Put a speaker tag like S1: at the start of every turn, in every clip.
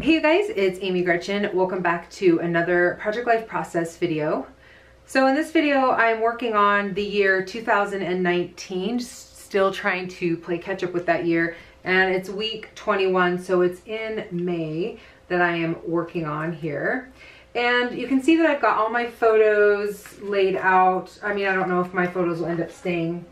S1: Hey you guys, it's Amy Gretchen. Welcome back to another Project Life Process video. So in this video, I'm working on the year 2019, still trying to play catch up with that year. And it's week 21, so it's in May that I am working on here. And you can see that I've got all my photos laid out. I mean, I don't know if my photos will end up staying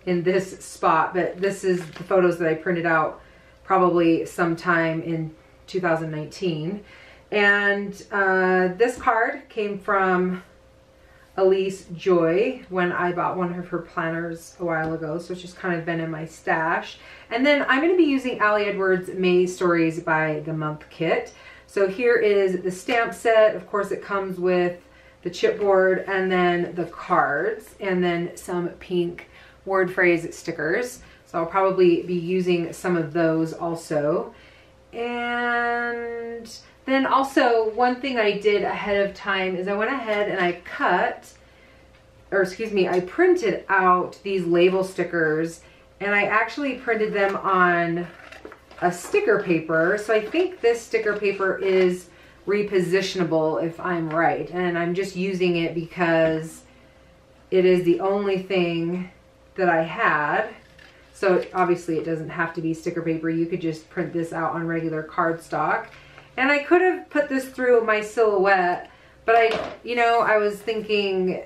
S1: in this spot, but this is the photos that I printed out probably sometime in 2019. And this card came from Elise Joy when I bought one of her planners a while ago, so it's just kind of been in my stash. And then I'm going to be using Ali Edwards' May Stories by the Month kit. So here is the stamp set. Of course it comes with the chipboard and then the cards and then some pink word phrase stickers. So I'll probably be using some of those also. And then also one thing I did ahead of time is I went ahead and I I printed out these label stickers, and I actually printed them on a sticker paper. So I think this sticker paper is repositionable if I'm right, and I'm just using it because it is the only thing that I had. So obviously it doesn't have to be sticker paper. You could just print this out on regular cardstock. And I could have put this through my silhouette, but I was thinking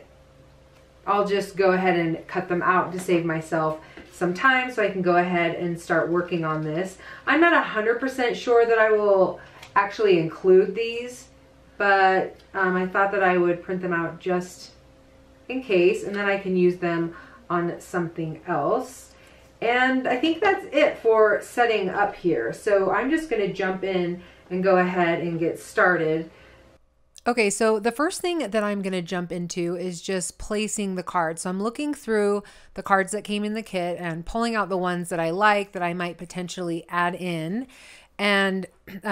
S1: I'll just go ahead and cut them out to save myself some time so I can go ahead and start working on this. I'm not 100% sure that I will actually include these, but I thought that I would print them out just in case, and then I can use them on something else. And I think that's it for setting up here. So I'm just going to jump in and go ahead and get started.
S2: Okay, so the first thing that I'm going to jump into is just placing the cards. So I'm looking through the cards that came in the kit and pulling out the ones that I like that I might potentially add in, and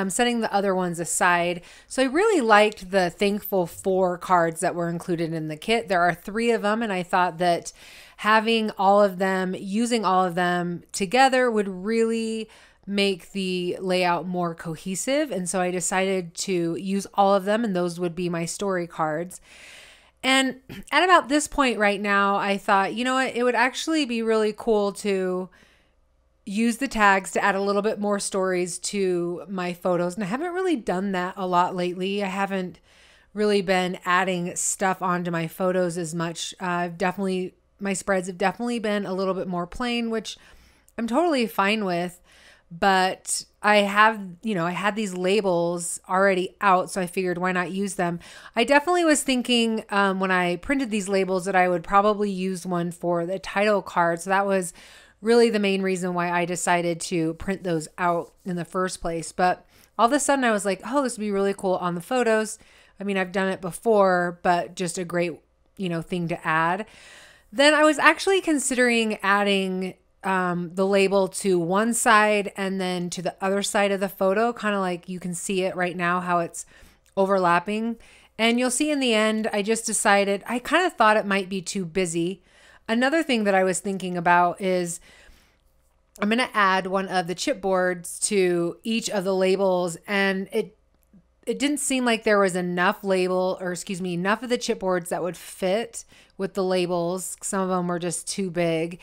S2: setting the other ones aside. So I really liked the Thankful For cards that were included in the kit. There are 3 of them, and I thought that having all of them, using all of them together would really make the layout more cohesive. And so I decided to use all of them, and those would be my story cards. And at about this point right now, I thought, you know what, it would actually be really cool to use the tags to add a little bit more stories to my photos. And I haven't really done that a lot lately. I haven't really been adding stuff onto my photos as much. My spreads have definitely been a little bit more plain, which I'm totally fine with. But I had these labels already out, so I figured why not use them. I definitely was thinking when I printed these labels that I would probably use one for the title card. So that was really the main reason why I decided to print those out in the first place. But all of a sudden I was like, oh, this would be really cool on the photos. I mean, I've done it before, but just a great, thing to add. Then I was actually considering adding the label to one side and then to the other side of the photo, kind of like you can see it right now, how it's overlapping. And you'll see in the end, I just decided, I kind of thought it might be too busy. Another thing that I was thinking about is I'm going to add one of the chipboards to each of the labels, and it didn't seem like there was enough enough of the chipboards that would fit with the labels. Some of them were just too big.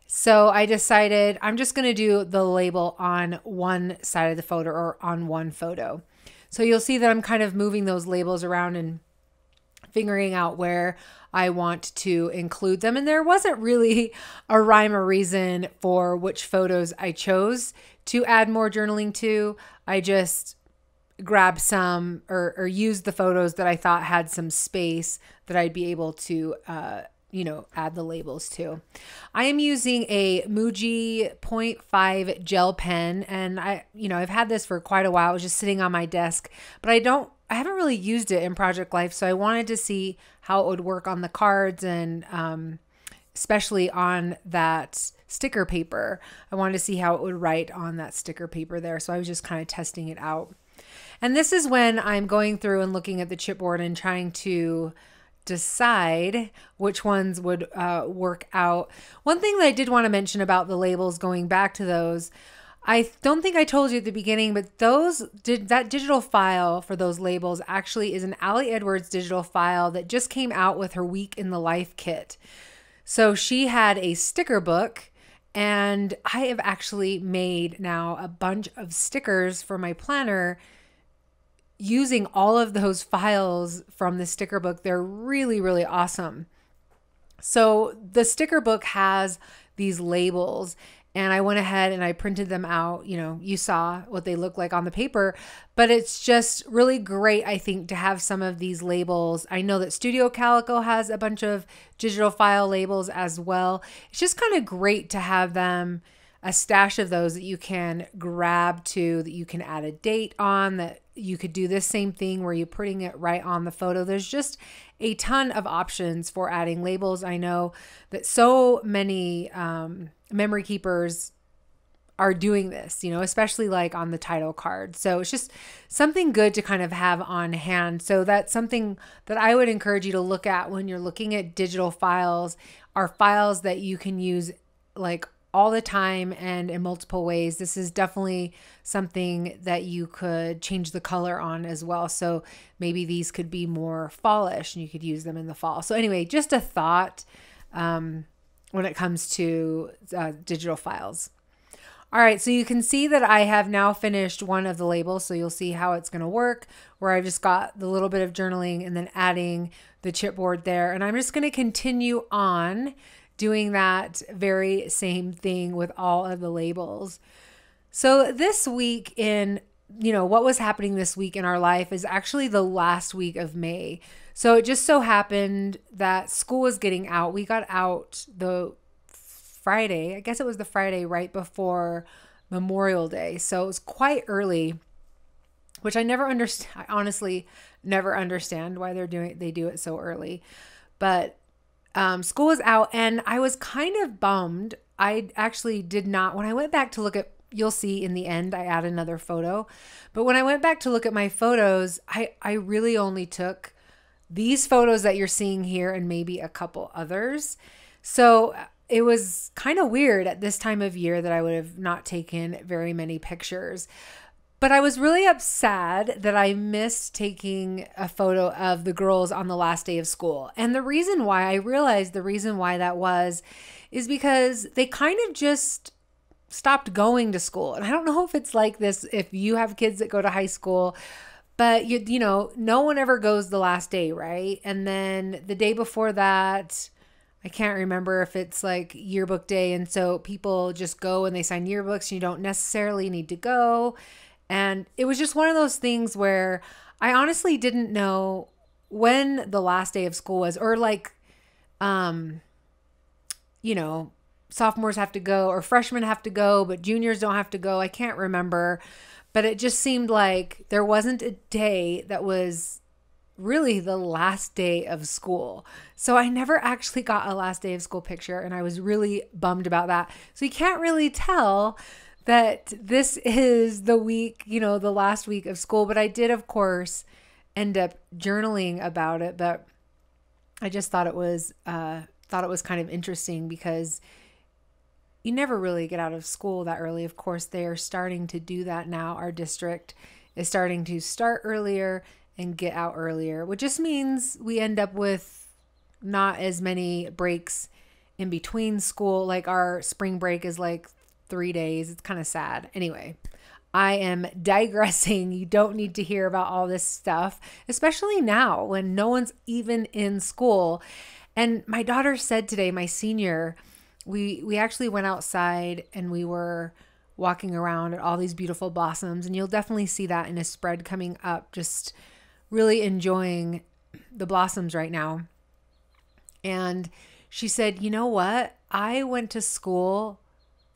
S2: So I decided I'm just going to do the label on one side of the photo, or on one photo. So you'll see that I'm kind of moving those labels around and figuring out where I want to include them. And there wasn't really a rhyme or reason for which photos I chose to add more journaling to. I just grabbed some or used the photos that I thought had some space that I'd be able to add the labels to. I am using a Muji 0.5 gel pen, and I've had this for quite a while. It was just sitting on my desk, but I haven't really used it in Project Life, so I wanted to see how it would work on the cards, and especially on that sticker paper. I wanted to see how it would write on that sticker paper there, so I was just kind of testing it out. And this is when I'm going through and looking at the chipboard and trying to decide which ones would work out. One thing that I did want to mention about the labels, going back to those, I don't think I told you at the beginning, but that digital file for those labels actually is an Allie Edwards digital file that just came out with her Week in the Life kit. So she had a sticker book, and I have actually made now a bunch of stickers for my planner using all of those files from the sticker book. They're really, really awesome. So the sticker book has these labels, and I went ahead and I printed them out. You know, you saw what they look like on the paper, but it's just really great, I think, to have some of these labels. I know that Studio Calico has a bunch of digital file labels as well. It's just kind of great to have them, a stash of those that you can grab to, that you can add a date on, that you could do this same thing where you're putting it right on the photo. There's just a ton of options for adding labels. I know that so many memory keepers are doing this, you know, especially like on the title card. So it's just something good to kind of have on hand. So that's something that I would encourage you to look at when you're looking at digital files, are files that you can use like all the time and in multiple ways. This is definitely something that you could change the color on as well. So maybe these could be more fallish and you could use them in the fall. So anyway, just a thought when it comes to digital files. All right, so you can see that I have now finished one of the labels. So you'll see how it's going to work, where I've just got the little bit of journaling and then adding the chipboard there. And I'm just going to continue on doing that very same thing with all of the labels. So this week in, you know, what was happening this week in our life is actually the last week of May. So it just so happened that school was getting out. We got out the Friday, I guess it was the Friday right before Memorial Day. So it was quite early, which I never understand. I honestly never understand why they do it so early. But school was out and I was kind of bummed. I actually did not, when I went back to look at, you'll see in the end, I add another photo. But when I went back to look at my photos, I really only took these photos that you're seeing here and maybe a couple others. So it was kind of weird at this time of year that I would have not taken very many pictures. But I was really sad that I missed taking a photo of the girls on the last day of school. And the reason why, I realized the reason why that was, is because they kind of just stopped going to school. And I don't know if it's like this if you have kids that go to high school, but you know, no one ever goes the last day, right? And then the day before that, I can't remember if it's like yearbook day. And so people just go and they sign yearbooks and you don't necessarily need to go. And it was just one of those things where I honestly didn't know when the last day of school was, or like, you know, sophomores have to go or freshmen have to go, but juniors don't have to go. I can't remember, but it just seemed like there wasn't a day that was really the last day of school. So I never actually got a last day of school picture, and I was really bummed about that. So you can't really tell that this is the week, you know, the last week of school, but I did, of course, end up journaling about it. But I just thought it was kind of interesting because you never really get out of school that early. Of course, they are starting to do that now. Our district is starting to start earlier and get out earlier, which just means we end up with not as many breaks in between school. Like our spring break is like 3 days. It's kind of sad. Anyway, I am digressing. You don't need to hear about all this stuff, especially now when no one's even in school. And my daughter said today, my senior, we actually went outside and we were walking around at all these beautiful blossoms. And you'll definitely see that in a spread coming up, just really enjoying the blossoms right now. And she said, you know what? I went to school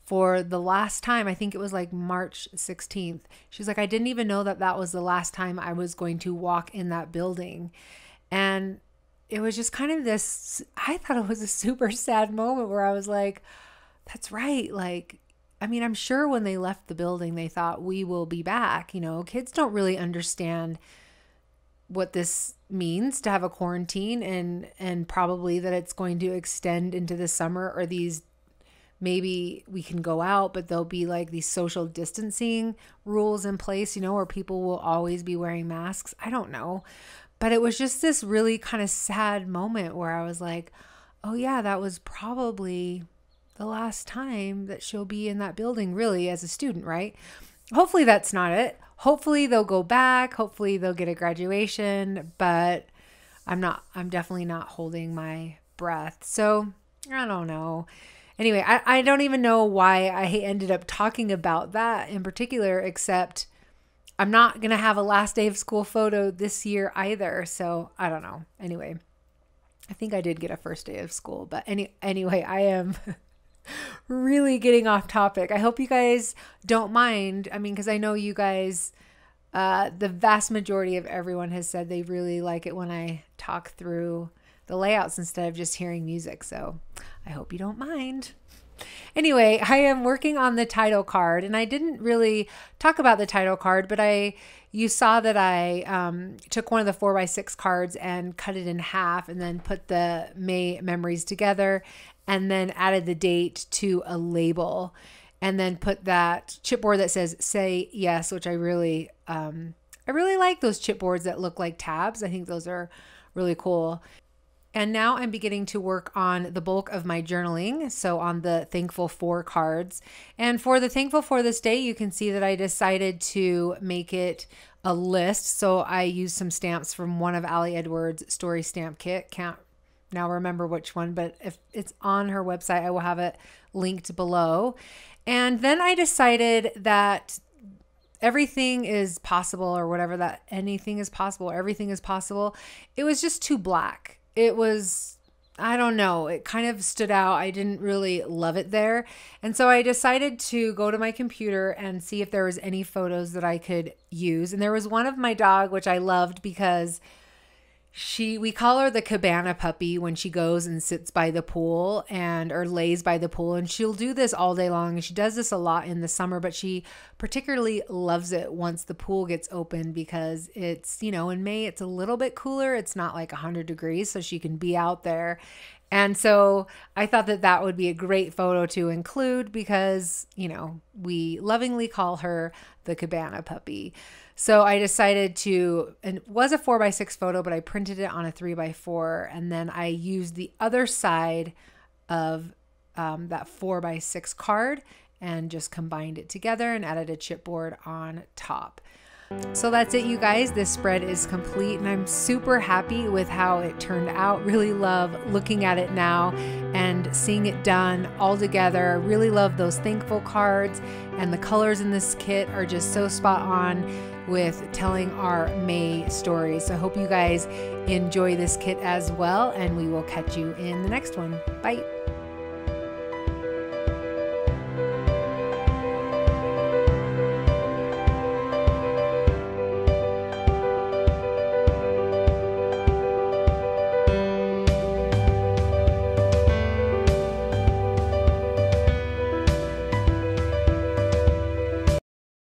S2: for the last time. I think it was like March 16th. She's like, I didn't even know that that was the last time I was going to walk in that building. And it was just kind of this, I thought it was a super sad moment where I was like, that's right. Like, I mean, I'm sure when they left the building, they thought we will be back. You know, kids don't really understand what this means to have a quarantine and probably that it's going to extend into the summer or these maybe we can go out, but there'll be like these social distancing rules in place, you know, where people will always be wearing masks. I don't know. But it was just this really kind of sad moment where I was like, oh yeah, that was probably the last time that she'll be in that building really as a student, right? Hopefully that's not it. Hopefully they'll go back. Hopefully they'll get a graduation, but I'm definitely not holding my breath. So I don't know. Anyway, I don't even know why I ended up talking about that in particular, except I'm not going to have a last day of school photo this year either. So I don't know. Anyway, I think I did get a first day of school, but anyway, I am really getting off topic. I hope you guys don't mind. I mean, because I know you guys, the vast majority of everyone has said they really like it when I talk through the layouts instead of just hearing music. So I hope you don't mind. Anyway, I am working on the title card, and I didn't really talk about the title card, but you saw that I took one of the 4x6 cards and cut it in half and then put the May memories together and then added the date to a label and then put that chipboard that says say yes, which I really like those chipboards that look like tabs. I think those are really cool. And now I'm beginning to work on the bulk of my journaling, so on the Thankful For cards. And for the Thankful For this day, you can see that I decided to make it a list. So I used some stamps from one of Ali Edwards' story stamp kit. Can't now remember which one, but if it's on her website, I will have it linked below. And then I decided that everything is possible, or whatever, that anything is possible, everything is possible. It was just too black. It was, I don't know, it kind of stood out. I didn't really love it there. And so I decided to go to my computer and see if there was any photos that I could use. And there was one of my dog, which I loved because we call her the cabana puppy when she goes and sits by the pool or lays by the pool. And she'll do this all day long. And she does this a lot in the summer, but she particularly loves it once the pool gets open because it's, you know, in May, it's a little bit cooler. It's not like 100 degrees, so she can be out there. And so I thought that that would be a great photo to include because, you know, we lovingly call her the cabana puppy. So I decided to, and it was a 4x6 photo, but I printed it on a 3x4. And then I used the other side of that 4x6 card and just combined it together and added a chipboard on top. So that's it, you guys. This spread is complete and I'm super happy with how it turned out. Really love looking at it now and seeing it done all together. I really love those thankful cards, and the colors in this kit are just so spot on with telling our May story. So I hope you guys enjoy this kit as well, and we will catch you in the next one. Bye.